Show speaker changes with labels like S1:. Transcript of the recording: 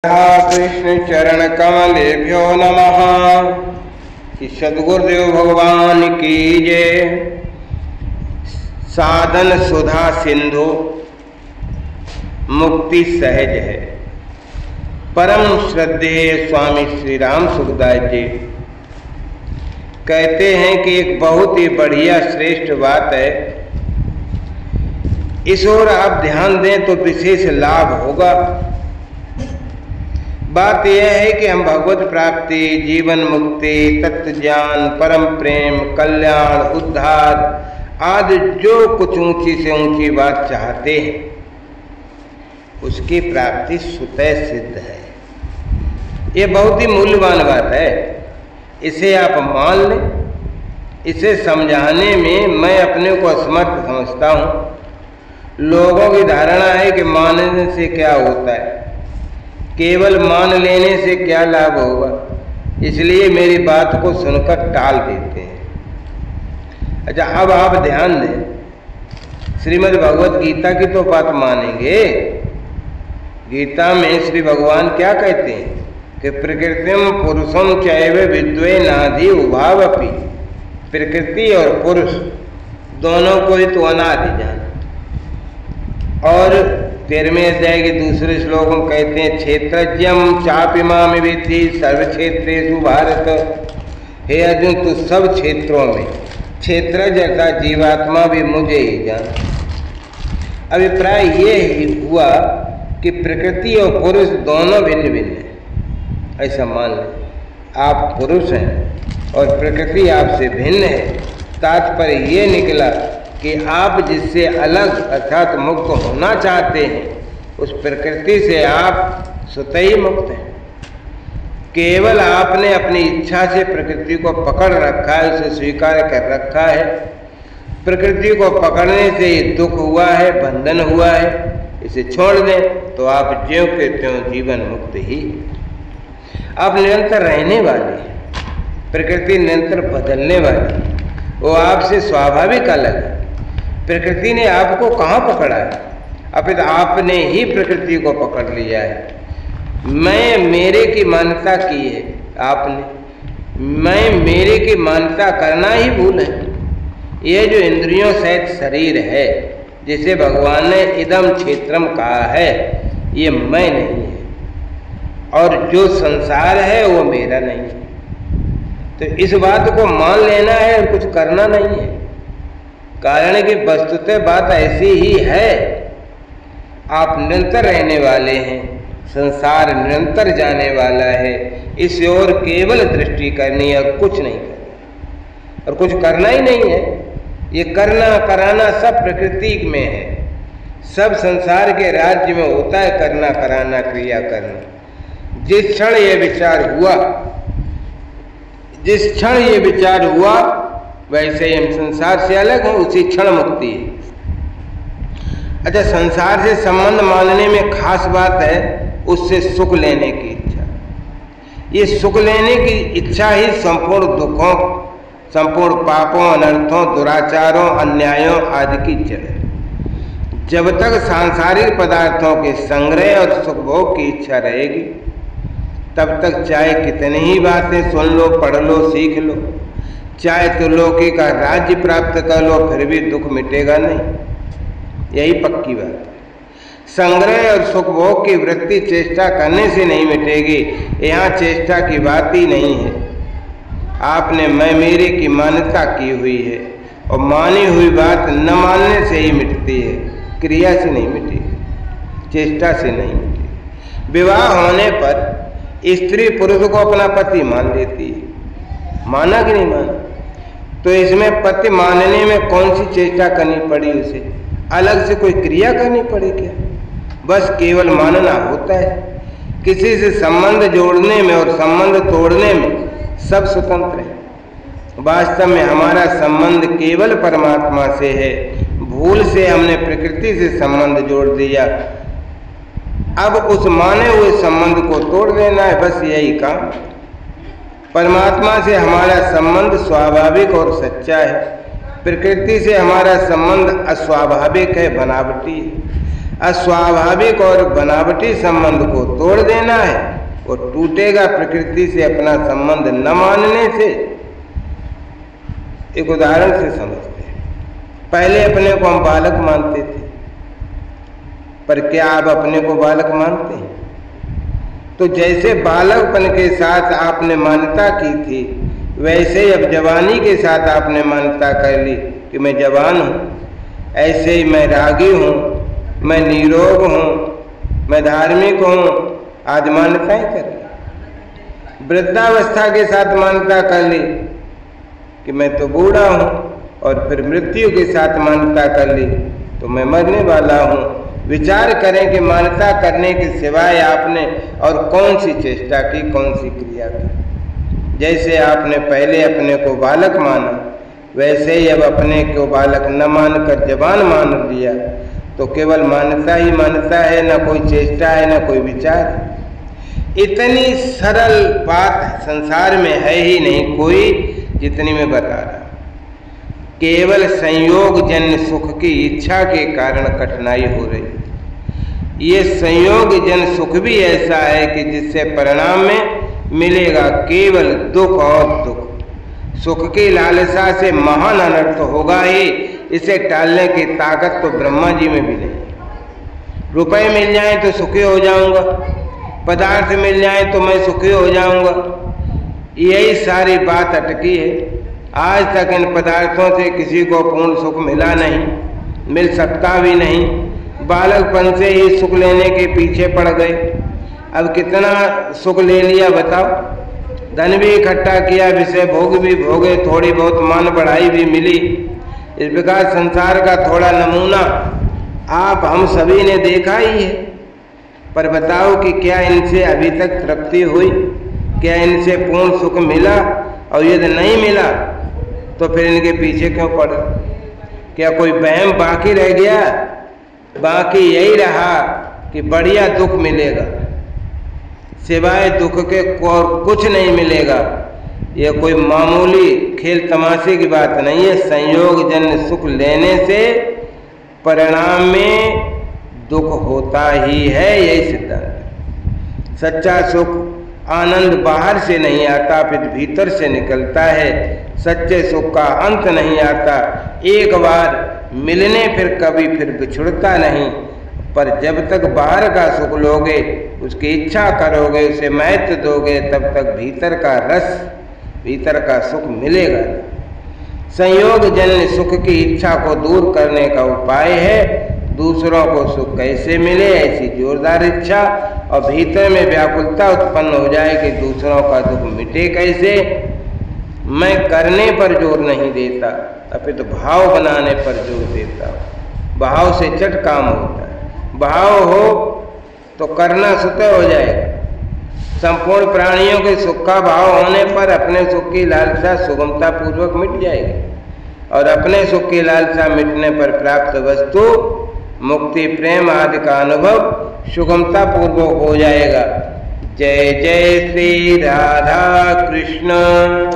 S1: कृष्ण चरण कमलेभ्यो नमः। कि सद्गुरुदेव भगवान की जय। साधन सुधा सिंधु मुक्ति सहज है। परम श्रद्धेय स्वामी श्री राम सुखदास जी कहते हैं कि एक बहुत ही बढ़िया श्रेष्ठ बात है, इस ओर आप ध्यान दें तो विशेष लाभ होगा। बात यह है कि हम भगवत प्राप्ति, जीवन मुक्ति, तत्व ज्ञान, परम प्रेम, कल्याण, उद्धार आदि जो कुछ ऊंची से ऊंची बात चाहते हैं उसकी प्राप्ति स्वतः सिद्ध है। ये बहुत ही मूल्यवान बात है, इसे आप मान लें। इसे समझाने में मैं अपने को असमर्थ समझता हूँ। लोगों की धारणा है कि मानने से क्या होता है, केवल मान लेने से क्या लाभ होगा, इसलिए मेरी बात को सुनकर टाल देते हैं। अच्छा, अब आप ध्यान दें, श्रीमद् भगवत गीता की तो बात मानेंगे। गीता में श्री भगवान क्या कहते हैं कि प्रकृतिम पुरुषम चैव विद्वे नाधि उभावपि। प्रकृति और पुरुष दोनों को ही तो अनादि जान। और 13वें अध्याय के दूसरे श्लोक में कहते हैं क्षेत्रज्ञम चापिमामि विद्धि सर्व क्षेत्रेषु भारत। हे अर्जुन, तू सब क्षेत्रों में क्षेत्रज्ञ अर्थात जीवात्मा भी मुझे ही जान। अभिप्राय ये ही हुआ कि प्रकृति और पुरुष दोनों भिन्न भिन्न हैं, ऐसा मान लें। आप पुरुष हैं और प्रकृति आपसे भिन्न है। तात्पर्य ये निकला कि आप जिससे अलग अर्थात मुक्त होना चाहते हैं उस प्रकृति से आप स्वतः ही मुक्त हैं। केवल आपने अपनी इच्छा से प्रकृति को पकड़ रखा है, उसे स्वीकार कर रखा है। प्रकृति को पकड़ने से ये दुख हुआ है, बंधन हुआ है। इसे छोड़ दें तो आप ज्यों के त्यों जीवन मुक्त ही। आप निरंतर रहने वाले हैं, प्रकृति निरंतर बदलने वाली है, वो आपसे स्वाभाविक अलग है। प्रकृति ने आपको कहाँ पकड़ा है? अपितु आपने ही प्रकृति को पकड़ लिया है। मैं मेरे की मान्यता की है आपने। मैं मेरे की मान्यता करना ही भूल है। यह जो इंद्रियों सहित शरीर है, जिसे भगवान ने इदम क्षेत्रम कहा है, ये मैं नहीं है। और जो संसार है वो मेरा नहीं है। तो इस बात को मान लेना है और कुछ करना नहीं है। कारण कि वस्तुतः बात ऐसी ही है। आप निरंतर रहने वाले हैं, संसार निरंतर जाने वाला है। इस ओर केवल दृष्टि करनी है और कुछ नहीं करना, और कुछ करना ही नहीं है। ये करना कराना सब प्रकृति में है, सब संसार के राज्य में होता है करना कराना, क्रिया करना। जिस क्षण ये विचार हुआ, जिस क्षण ये विचार हुआ, वैसे ही हम संसार से अलग हैं, उसी क्षण मुक्ति है। अच्छा, संसार से संबंध मानने में खास बात है उससे सुख लेने की इच्छा। ये सुख लेने की इच्छा ही संपूर्ण दुखों, संपूर्ण पापों, अनर्थों, दुराचारों, अन्यायों आदि की जड़ है। जब तक सांसारिक पदार्थों के संग्रह और सुखभोग की इच्छा रहेगी, तब तक चाहे कितनी ही बातें सुन लो, पढ़ लो, सीख लो, चाहे तो लोकी का राज्य प्राप्त कर लो, फिर भी दुख मिटेगा नहीं। यही पक्की बात है। संग्रह और सुखभोग की वृत्ति चेष्टा करने से नहीं मिटेगी। यहाँ चेष्टा की बात ही नहीं है। आपने मैं मेरे की मान्यता की हुई है, और मानी हुई बात न मानने से ही मिटती है, क्रिया से नहीं मिटेगी, चेष्टा से नहीं मिटेगी। विवाह होने पर स्त्री पुरुष को अपना पति मान लेती है। माना कि नहीं माना? तो इसमें पति मानने में कौन सी चेष्टा करनी पड़ी? उसे अलग से कोई क्रिया करनी पड़ी क्या? बस केवल मानना होता है। किसी से संबंध जोड़ने में और संबंध तोड़ने में सब स्वतंत्र है। वास्तव में हमारा संबंध केवल परमात्मा से है। भूल से हमने प्रकृति से संबंध जोड़ दिया। अब उस माने हुए संबंध को तोड़ देना है, बस यही काम। परमात्मा से हमारा संबंध स्वाभाविक और सच्चा है। प्रकृति से हमारा संबंध अस्वाभाविक है, बनावटी है। अस्वाभाविक और बनावटी संबंध को तोड़ देना है। वो टूटेगा प्रकृति से अपना संबंध न मानने से। एक उदाहरण से समझते हैं। पहले अपने को हम बालक मानते थे, पर क्या आप अपने को बालक मानते हैं? तो जैसे बालकपन के साथ आपने मान्यता की थी, वैसे ही अब जवानी के साथ आपने मान्यता कर ली कि मैं जवान हूँ। ऐसे ही मैं रागी हूँ, मैं निरोग हूँ, मैं धार्मिक हूँ, आज मान्यताएं कर ली। वृद्धावस्था के साथ मान्यता कर ली कि मैं तो बूढ़ा हूँ, और फिर मृत्यु के साथ मान्यता कर ली तो मैं मरने वाला हूँ। विचार करें कि मान्यता करने के सिवाय आपने और कौन सी चेष्टा की, कौन सी क्रिया की। जैसे आपने पहले अपने को बालक माना, वैसे ही अब अपने को बालक न मानकर जवान मान लिया तो केवल मान्यता ही मान्यता है, न कोई चेष्टा है, न कोई विचार है। इतनी सरल बात संसार में है ही नहीं कोई जितनी मैं बता रहा। केवल संयोग जन्य सुख की इच्छा के कारण कठिनाई हो रही। ये संयोग जन सुख भी ऐसा है कि जिससे परिणाम में मिलेगा केवल दुख और दुख। सुख की लालसा से महान अनर्थ होगा ही। इसे टालने की ताकत तो ब्रह्मा जी में भी नहीं। रुपए मिल जाए तो सुखी हो जाऊंगा, पदार्थ मिल जाए तो मैं सुखी हो जाऊंगा, यही सारी बात अटकी है। आज तक इन पदार्थों से किसी को पूर्ण सुख मिला नहीं, मिल सकता भी नहीं। बालकपन से ही सुख लेने के पीछे पड़ गए। अब कितना सुख ले लिया बताओ। धन भी इकट्ठा किया, विषय भोग भी भोगे, थोड़ी बहुत मान बढ़ाई भी मिली। इस प्रकार संसार का थोड़ा नमूना आप हम सभी ने देखा ही है। पर बताओ कि क्या इनसे अभी तक तृप्ति हुई? क्या इनसे पूर्ण सुख मिला? और यदि नहीं मिला तो फिर इनके पीछे क्यों पड़े? क्या कोई वहम बाकी रह गया? बाकी यही रहा कि बढ़िया दुख मिलेगा, सिवाय दुख के और कुछ नहीं मिलेगा। यह कोई मामूली खेल तमाशे की बात नहीं है। संयोग जन्य सुख लेने से परिणाम में दुख होता ही है, यही सिद्धांत। सच्चा सुख आनंद बाहर से नहीं आता, फिर भीतर से निकलता है। सच्चे सुख का अंत नहीं आता। एक बार मिलने फिर कभी फिर बिछुड़ता नहीं। पर जब तक बाहर का सुख लोगे, उसकी इच्छा करोगे, उसे महत्व दोगे, तब तक भीतर का रस, भीतर का सुख मिलेगा। संयोग जन्य सुख की इच्छा को दूर करने का उपाय है दूसरों को सुख कैसे मिले, ऐसी जोरदार इच्छा, और भीतर में व्याकुलता उत्पन्न हो जाए कि दूसरों का दुख मिटे कैसे। मैं करने पर जोर नहीं देता, अपितु भाव बनाने पर जोर देता हूँ। भाव से चट काम होता है। भाव हो तो करना स्वतः हो जाएगा। संपूर्ण प्राणियों के सुख का भाव होने पर अपने सुख की लालसा सुगमता पूर्वक मिट जाएगी, और अपने सुख की लालसा मिटने पर प्राप्त वस्तु मुक्ति, प्रेम आदि का अनुभव सुगमता पूर्वक हो जाएगा। जय जय श्री राधा कृष्ण।